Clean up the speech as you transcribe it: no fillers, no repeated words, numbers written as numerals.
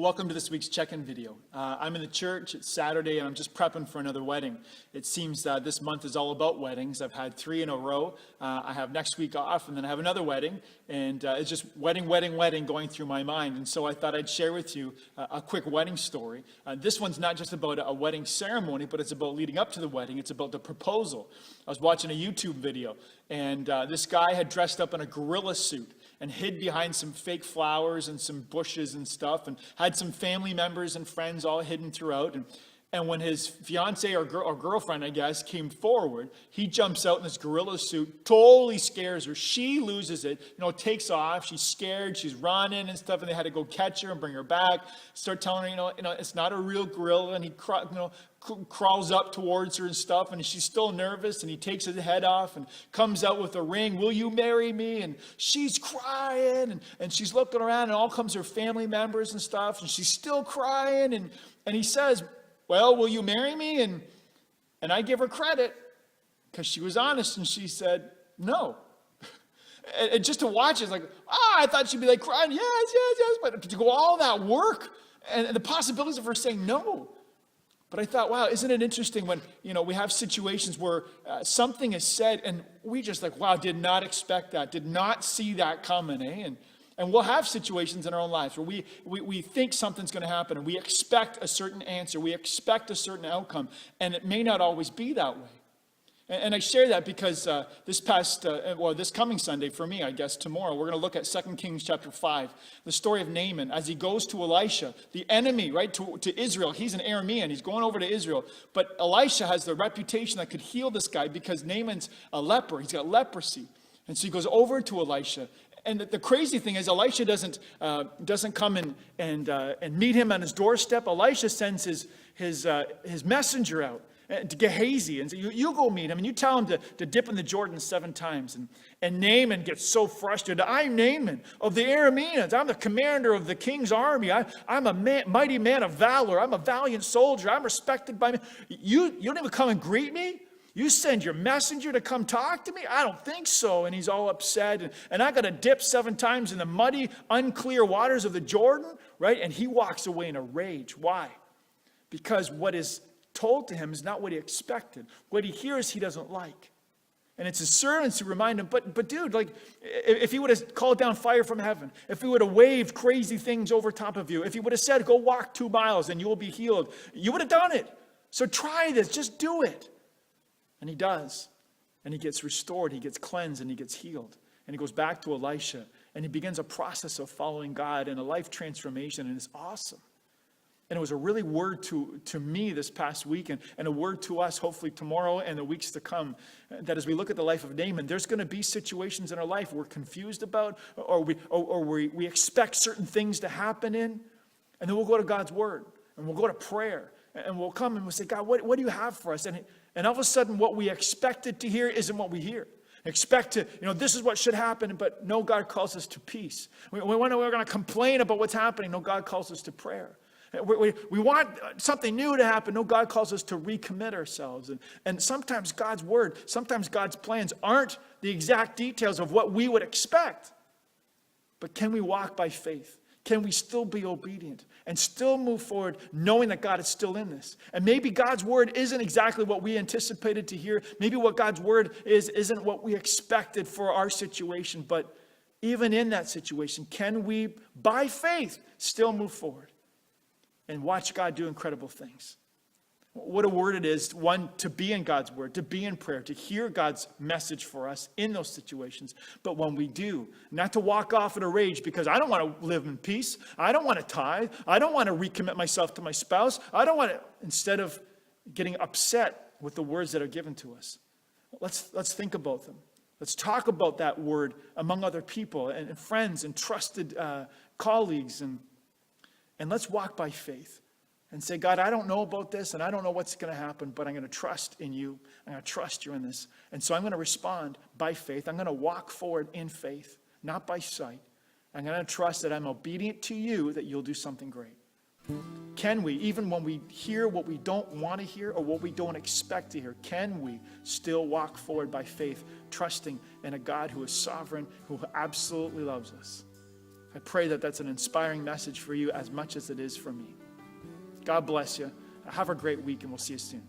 Welcome to this week's check-in video. I'm in the church, it's Saturday, and I'm just prepping for another wedding. It seems this month is all about weddings. I've had 3 in a row. I have next week off, and then I have another wedding, and it's just wedding going through my mind. And so I thought I'd share with you a quick wedding story. This one's not just about a wedding ceremony, but it's about leading up to the wedding. It's about the proposal. I was watching a YouTube video, and this guy had dressed up in a gorilla suit and hid behind some fake flowers and some bushes and stuff, and had some family members and friends all hidden throughout. And when his fiance or girlfriend, I guess, came forward, he jumps out in this gorilla suit, totally scares her. She loses it, takes off. She's scared. She's running and stuff, and they had to go catch her and bring her back. Start telling her, it's not a real gorilla, and he crawls up towards her and stuff, and she's still nervous, and he takes his head off and comes out with a ring. Will you marry me? And she's crying, and she's looking around, and all comes her family members and stuff, and she's still crying, and he says, well, will you marry me? And I give her credit because she was honest, and she said no. And just to watch it's like, I thought she'd be like crying, yes, but to go all that work and the possibilities of her saying no. But I thought, wow, isn't it interesting when, we have situations where something is said and we just like, wow, did not expect that, did not see that coming, eh? And we'll have situations in our own lives where we think something's going to happen and we expect a certain answer, we expect a certain outcome, and it may not always be that way. And I share that because this coming Sunday, for me, I guess, tomorrow, we're going to look at 2 Kings chapter 5, the story of Naaman as he goes to Elisha, the enemy, right, to Israel. He's an Aramean. He's going over to Israel. But Elisha has the reputation that could heal this guy because Naaman's a leper. He's got leprosy. And so he goes over to Elisha. And the crazy thing is Elisha doesn't come and meet him on his doorstep. Elisha sends his messenger out to Gehazi and say, you go meet him and you tell him to dip in the Jordan 7 times. And Naaman gets so frustrated. I'm Naaman of the Arameans. I'm the commander of the king's army. I'm a mighty man of valor. I'm a valiant soldier. I'm respected by me. You don't even come and greet me? You send your messenger to come talk to me? I don't think so. And he's all upset. And I got to dip 7 times in the muddy, unclear waters of the Jordan, right? And he walks away in a rage. Why? Because what is told to him is not what he expected. What he hears, he doesn't like. And it's his servants who remind him, but dude, like, if he would have called down fire from heaven, if he would have waved crazy things over top of you, if he would have said, go walk 2 miles and you will be healed, you would have done it. So try this, just do it. And he does. And he gets restored, he gets cleansed, and he gets healed. And he goes back to Elisha, and he begins a process of following God and a life transformation, and it's awesome. And it was a really word to me this past week, and a word to us hopefully tomorrow and the weeks to come, that as we look at the life of Naaman, there's going to be situations in our life we're confused about, or we expect certain things to happen in, and then we'll go to God's word, and we'll go to prayer, and we'll come and we'll say, God, what do you have for us? And all of a sudden, what we expected to hear isn't what we hear. Expect to, this is what should happen, but no, God calls us to peace. We're going to complain about what's happening. No, God calls us to prayer. We want something new to happen. No, God calls us to recommit ourselves. And sometimes God's word, sometimes God's plans aren't the exact details of what we would expect. But can we walk by faith? Can we still be obedient and still move forward knowing that God is still in this? And maybe God's word isn't exactly what we anticipated to hear. Maybe what God's word isn't what we expected for our situation. But even in that situation, can we, by faith, still move forward and watch God do incredible things? What a word it is, one, to be in God's word, to be in prayer, to hear God's message for us in those situations. But when we do, not to walk off in a rage because I don't want to live in peace. I don't want to tithe. I don't want to recommit myself to my spouse. I don't want to, instead of getting upset with the words that are given to us. Let's think about them. Let's talk about that word among other people and friends and trusted colleagues. And let's walk by faith. And say, God, I don't know about this, and I don't know what's going to happen, but I'm going to trust in you. I'm going to trust you in this. And so I'm going to respond by faith. I'm going to walk forward in faith, not by sight. I'm going to trust that I'm obedient to you, that you'll do something great. Can we, even when we hear what we don't want to hear or what we don't expect to hear, can we still walk forward by faith, trusting in a God who is sovereign, who absolutely loves us? I pray that that's an inspiring message for you as much as it is for me. God bless you. Have a great week, and we'll see you soon.